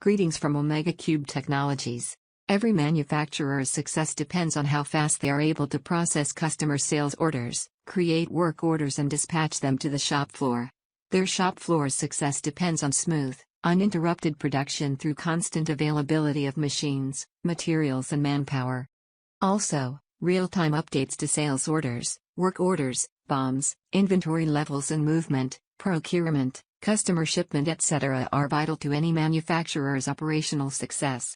Greetings from OmegaCube Technologies. Every manufacturer's success depends on how fast they are able to process customer sales orders, create work orders and dispatch them to the shop floor. Their shop floor's success depends on smooth, uninterrupted production through constant availability of machines, materials and manpower. Also, real-time updates to sales orders, work orders, BOMs, inventory levels and movement, procurement, customer shipment etc. are vital to any manufacturer's operational success.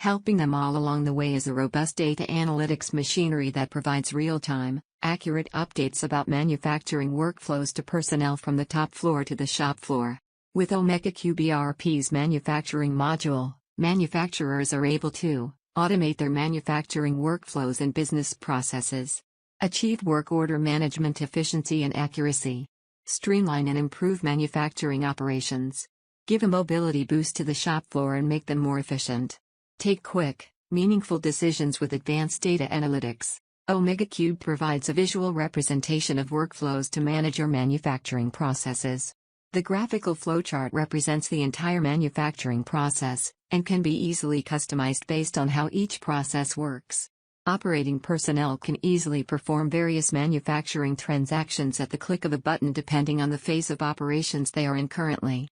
Helping them all along the way is a robust data analytics machinery that provides real-time, accurate updates about manufacturing workflows to personnel from the top floor to the shop floor. With OmegaCube ERP's manufacturing module, manufacturers are able to automate their manufacturing workflows and business processes, achieve work order management efficiency and accuracy, streamline and improve manufacturing operations, give a mobility boost to the shop floor and make them more efficient. Take quick, meaningful decisions with advanced data analytics. OmegaCube provides a visual representation of workflows to manage your manufacturing processes. The graphical flowchart represents the entire manufacturing process, and can be easily customized based on how each process works. Operating personnel can easily perform various manufacturing transactions at the click of a button depending on the phase of operations they are in currently.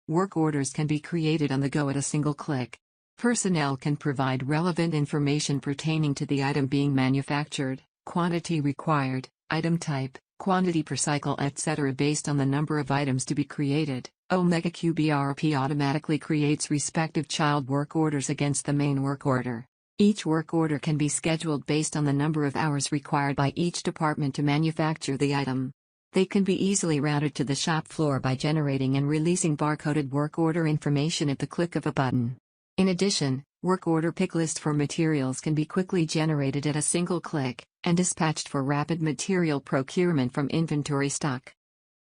Work orders can be created on the go at a single click. Personnel can provide relevant information pertaining to the item being manufactured, quantity required, item type, quantity per cycle etc. based on the number of items to be created. OmegaCube ERP automatically creates respective child work orders against the main work order. Each work order can be scheduled based on the number of hours required by each department to manufacture the item. They can be easily routed to the shop floor by generating and releasing barcoded work order information at the click of a button. In addition, work order pick list for materials can be quickly generated at a single click, and dispatched for rapid material procurement from inventory stock.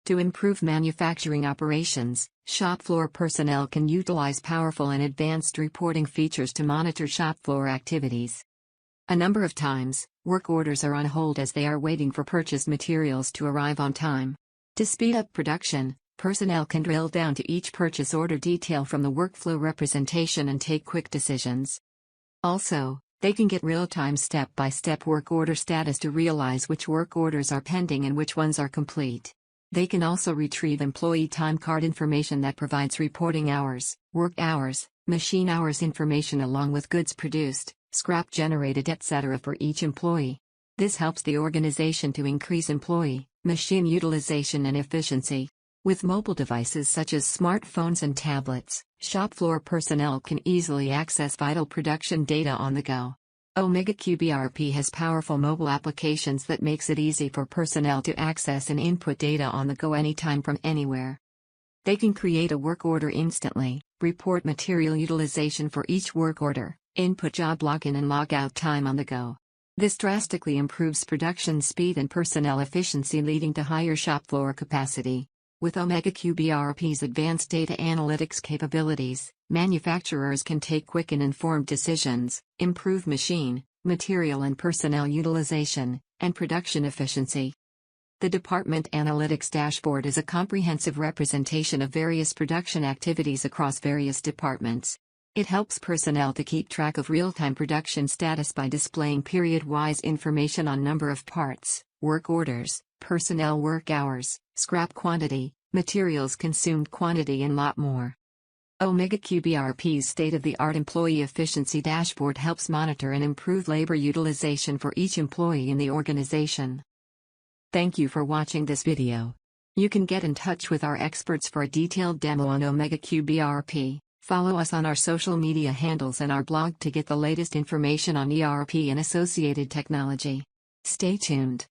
To improve manufacturing operations, shop floor personnel can utilize powerful and advanced reporting features to monitor shop floor activities. A number of times, work orders are on hold as they are waiting for purchased materials to arrive on time. To speed up production, personnel can drill down to each purchase order detail from the workflow representation and take quick decisions. Also, they can get real-time step-by-step work order status to realize which work orders are pending and which ones are complete. They can also retrieve employee time card information that provides reporting hours, work hours, machine hours information along with goods produced, scrap generated etc. for each employee. This helps the organization to increase employee, machine utilization and efficiency. With mobile devices such as smartphones and tablets, shop floor personnel can easily access vital production data on the go. OmegaCube ERP has powerful mobile applications that makes it easy for personnel to access and input data on the go anytime from anywhere. They can create a work order instantly, report material utilization for each work order, input job login and logout time on the go. This drastically improves production speed and personnel efficiency, leading to higher shop floor capacity. With OmegaCube ERP's advanced data analytics capabilities, manufacturers can take quick and informed decisions, improve machine, material and personnel utilization, and production efficiency. The Department Analytics Dashboard is a comprehensive representation of various production activities across various departments. It helps personnel to keep track of real-time production status by displaying period-wise information on number of parts, work orders, personnel work hours, scrap quantity, materials consumed quantity and lot more. OmegaCube ERP's state-of-the-art employee efficiency dashboard helps monitor and improve labor utilization for each employee in the organization. Thank you for watching this video. You can get in touch with our experts for a detailed demo on OmegaCube ERP. Follow us on our social media handles and our blog to get the latest information on ERP and associated technology. Stay tuned.